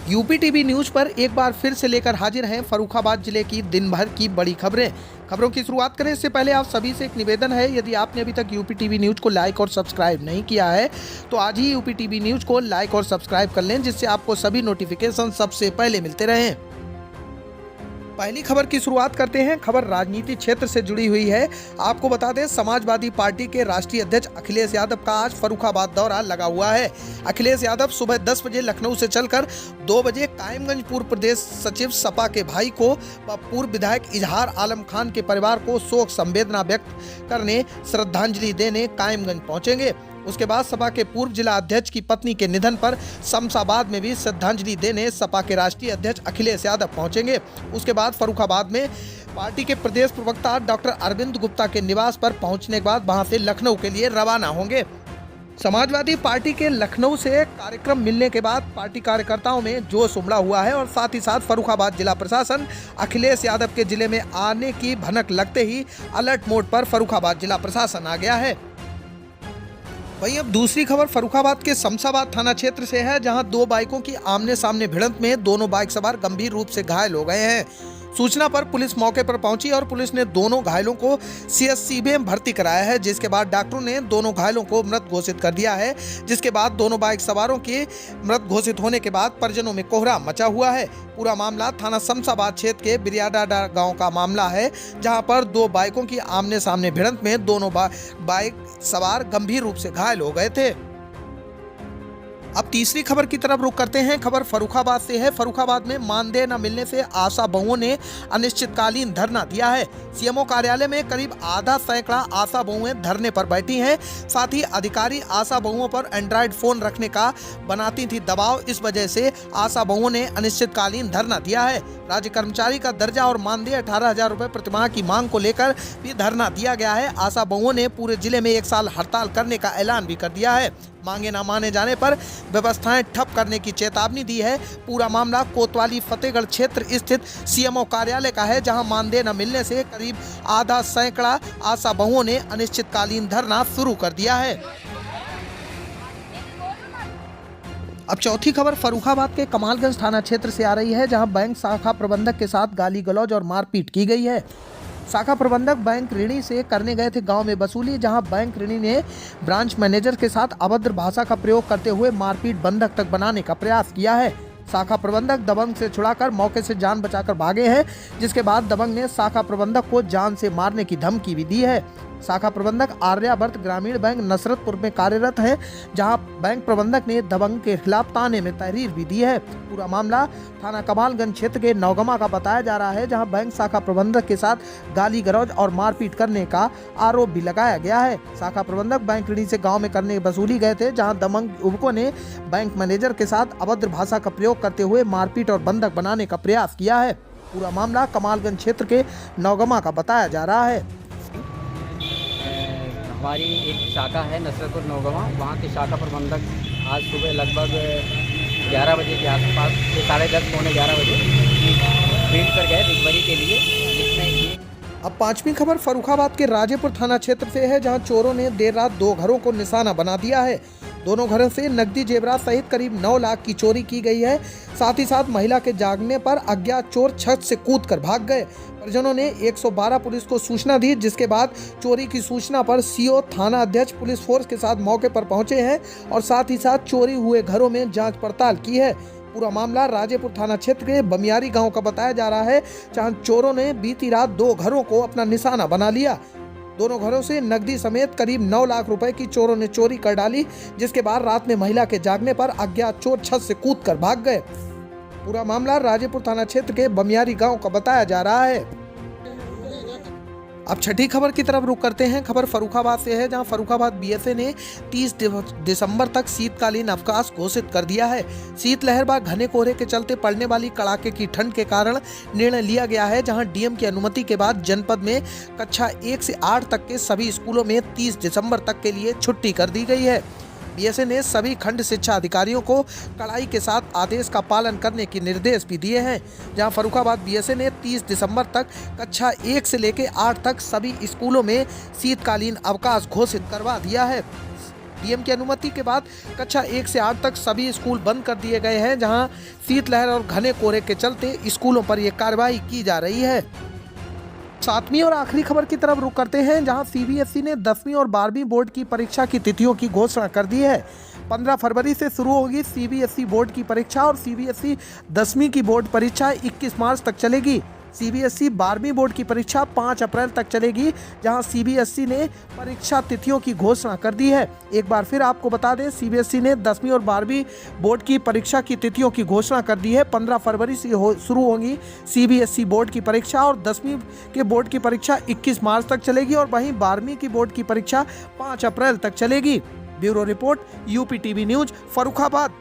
UP TV news पर एक बार फिर से लेकर हाजिर हैं फर्रुखाबाद जिले की दिन भर की बड़ी खबरें। खबरों की शुरुआत करें इससे पहले आप सभी से एक निवेदन है, यदि आपने अभी तक यूपी टीवी न्यूज को लाइक और सब्सक्राइब नहीं किया है तो आज ही यूपी टीवी न्यूज को लाइक और सब्सक्राइब कर लें, जिससे आपको सभी नोटिफिकेशन सबसे पहले मिलते रहें। पहली खबर की शुरुआत करते हैं। खबर राजनीति क्षेत्र से जुड़ी हुई है। आपको बता दें, समाजवादी पार्टी के राष्ट्रीय अध्यक्ष अखिलेश यादव का आज फर्रुखाबाद दौरा लगा हुआ है। अखिलेश यादव सुबह 10 बजे लखनऊ से चलकर 2 बजे कायमगंज पूर्व प्रदेश सचिव सपा के भाई को व पूर्व विधायक इजहार आलम खान के परिवार को शोक संवेदना व्यक्त करने, श्रद्धांजलि देने कायमगंज पहुंचेंगे। उसके बाद सपा के पूर्व जिला अध्यक्ष की पत्नी के निधन पर शमशाबाद में भी श्रद्धांजलि देने सपा के राष्ट्रीय अध्यक्ष अखिलेश यादव पहुंचेंगे। उसके बाद फर्रुखाबाद में पार्टी के प्रदेश प्रवक्ता डॉक्टर अरविंद गुप्ता के निवास पर पहुंचने के बाद वहां से लखनऊ के लिए रवाना होंगे। समाजवादी पार्टी के लखनऊ से कार्यक्रम मिलने के बाद पार्टी कार्यकर्ताओं में जोश उमड़ा हुआ है और साथ ही साथ फर्रुखाबाद जिला प्रशासन अखिलेश यादव के जिले में आने की भनक लगते ही अलर्ट मोड पर फर्रुखाबाद जिला प्रशासन आ गया है। वहीं अब दूसरी खबर फर्रुखाबाद के शमशाबाद थाना क्षेत्र से है, जहां 2 बाइकों की आमने सामने भिड़ंत में दोनों बाइक सवार गंभीर रूप से घायल हो गए हैं। सूचना पर पुलिस मौके पर पहुंची और पुलिस ने दोनों घायलों को सीएचसी में भर्ती कराया है, जिसके बाद डॉक्टरों ने दोनों घायलों को मृत घोषित कर दिया है। जिसके बाद दोनों बाइक सवारों के मृत घोषित होने के बाद परिजनों में कोहराम मचा हुआ है। पूरा मामला थाना शमशाबाद क्षेत्र के बिरियाडाडा गांव का मामला है, जहां पर 2 बाइकों की आमने सामने भिड़ंत में दोनों बाइक सवार गंभीर रूप से घायल हो गए थे। अब तीसरी खबर की तरफ रुख करते हैं। खबर फर्रुखाबाद से है। फर्रुखाबाद में मानदेय न मिलने से आशा बहुओं ने अनिश्चितकालीन धरना दिया है। सीएमओ कार्यालय में करीब आधा सैकड़ा आशा बहुएं धरने पर बैठी हैं। साथ ही अधिकारी आशा बहुओं पर एंड्रॉइड फोन रखने का बनाती थी दबाव। इस वजह से आशा बहुओं ने अनिश्चितकालीन धरना दिया है। राज्य कर्मचारी का दर्जा और मानदेय 18,000 रुपए प्रतिमाह की मांग को लेकर भी धरना दिया गया है। आशा बहुओं ने पूरे जिले में 1 साल हड़ताल करने का ऐलान भी कर दिया है। मांगे न माने जाने पर व्यवस्थाएं ठप करने की चेतावनी दी है। पूरा मामला कोतवाली फतेहगढ़ क्षेत्र स्थित सीएमओ कार्यालय का है, जहां मानदेय न मिलने से करीब आधा सैकड़ा आशा बहुओं ने अनिश्चितकालीन धरना शुरू कर दिया है। अब चौथी खबर फर्रुखाबाद के कमालगंज थाना क्षेत्र से आ रही है, जहां बैंक शाखा प्रबंधक के साथ गाली गलौज और मारपीट की गई है। शाखा प्रबंधक बैंक ऋणी से करने गए थे गांव में वसूली, जहां बैंक ऋणी ने ब्रांच मैनेजर के साथ अभद्र भाषा का प्रयोग करते हुए मारपीट बंधक तक बनाने का प्रयास किया है। शाखा प्रबंधक दबंग से छुड़ाकर मौके से जान बचाकर भागे हैं, जिसके बाद दबंग ने शाखा प्रबंधक को जान से मारने की धमकी भी दी है। शाखा प्रबंधक आर्यावर्त ग्रामीण बैंक नसरतपुर में कार्यरत है, जहां बैंक प्रबंधक ने दबंग के खिलाफ थाने में तहरीर भी दी है। पूरा मामला थाना कमालगंज क्षेत्र के नौगमा का बताया जा रहा है, जहां बैंक शाखा प्रबंधक के साथ गाली गलौज और मारपीट करने का आरोप भी लगाया गया है। शाखा प्रबंधक बैंक ऋणी से गाँव में करने वसूली गए थे, जहाँ दबंग युवकों ने बैंक मैनेजर के साथ अभद्र भाषा का प्रयोग करते हुए मारपीट और बंधक बनाने का प्रयास किया है। पूरा मामला कमालगंज क्षेत्र के नौगमा का बताया जा रहा है। हमारी एक शाखा है नसरतपुर नौगवा, वहाँ के शाखा प्रबंधक आज सुबह लगभग 11 बजे के आसपास से 10:30 पौने 11 बजे फील्ड पर गए रिकवरी के लिए, जिसमें अब पांचवी खबर फर्रुखाबाद के राजेपुर थाना क्षेत्र से है, जहां चोरों ने देर रात 2 घरों को निशाना बना दिया है। दोनों घरों से नकदी जेवरात सहित करीब 9 लाख की चोरी की गई है। साथ ही साथ महिला के जागने पर अज्ञात चोर छत से कूदकर भाग गए। परिजनों ने 112 पुलिस को सूचना दी, जिसके बाद चोरी की सूचना पर सीओ थाना अध्यक्ष पुलिस फोर्स के साथ मौके पर पहुंचे हैं और साथ ही साथ चोरी हुए घरों में जांच पड़ताल की है। पूरा मामला राजेपुर थाना क्षेत्र के बमियारी गांव का बताया जा रहा है, जहां चोरों ने बीती रात 2 घरों को अपना निशाना बना लिया। दोनों घरों से नकदी समेत करीब 9 लाख रुपए की चोरों ने चोरी कर डाली, जिसके बाद रात में महिला के जागने पर अज्ञात चोर छत से कूदकर भाग गए। पूरा मामला राजेपुर थाना क्षेत्र के बमियारी गांव का बताया जा रहा है। अब छठी खबर की तरफ रुख करते हैं। खबर फर्रुखाबाद से है, जहां फर्रुखाबाद बीएसए ने 30 दिसंबर तक शीतकालीन अवकाश घोषित कर दिया है। शीतलहर व घने कोहरे के चलते पड़ने वाली कड़ाके की ठंड के कारण निर्णय लिया गया है, जहां डीएम की अनुमति के बाद जनपद में कक्षा 1 से 8 तक के सभी स्कूलों में 30 दिसंबर तक के लिए छुट्टी कर दी गई है। बीएसए ने सभी खंड शिक्षा अधिकारियों को कड़ाई के साथ आदेश का पालन करने के निर्देश भी दिए हैं। जहां फर्रुखाबाद बीएसए ने 30 दिसंबर तक कक्षा 1 से लेकर 8 तक सभी स्कूलों में शीतकालीन अवकाश घोषित करवा दिया है। डीएम की अनुमति के बाद कक्षा 1 से 8 तक सभी स्कूल बंद कर दिए गए हैं, जहां शीतलहर और घने कोहरे के चलते स्कूलों पर यह कार्रवाई की जा रही है। 7वीं और आखिरी खबर की तरफ रुख करते हैं, जहां सीबीएसई ने 10वीं और 12वीं बोर्ड की परीक्षा की तिथियों की घोषणा कर दी है। 15 फरवरी से शुरू होगी सीबीएसई बोर्ड की परीक्षा और सीबीएसई 10वीं की बोर्ड परीक्षा 21 मार्च तक चलेगी। सीबीएसई 12वीं बोर्ड की परीक्षा 5 अप्रैल तक चलेगी, जहां सीबीएसई ने परीक्षा तिथियों की घोषणा कर दी है। एक बार फिर आपको बता दें, सीबीएसई ने 10वीं और 12वीं बोर्ड की परीक्षा की तिथियों की घोषणा कर दी है। 15 फरवरी से शुरू होगी सीबीएसई बोर्ड की परीक्षा और 10वीं के बोर्ड की परीक्षा 21 मार्च तक चलेगी और वहीं 12वीं की बोर्ड की परीक्षा 5 अप्रैल तक चलेगी। Bureau report, UP TV news, Farrukhabad.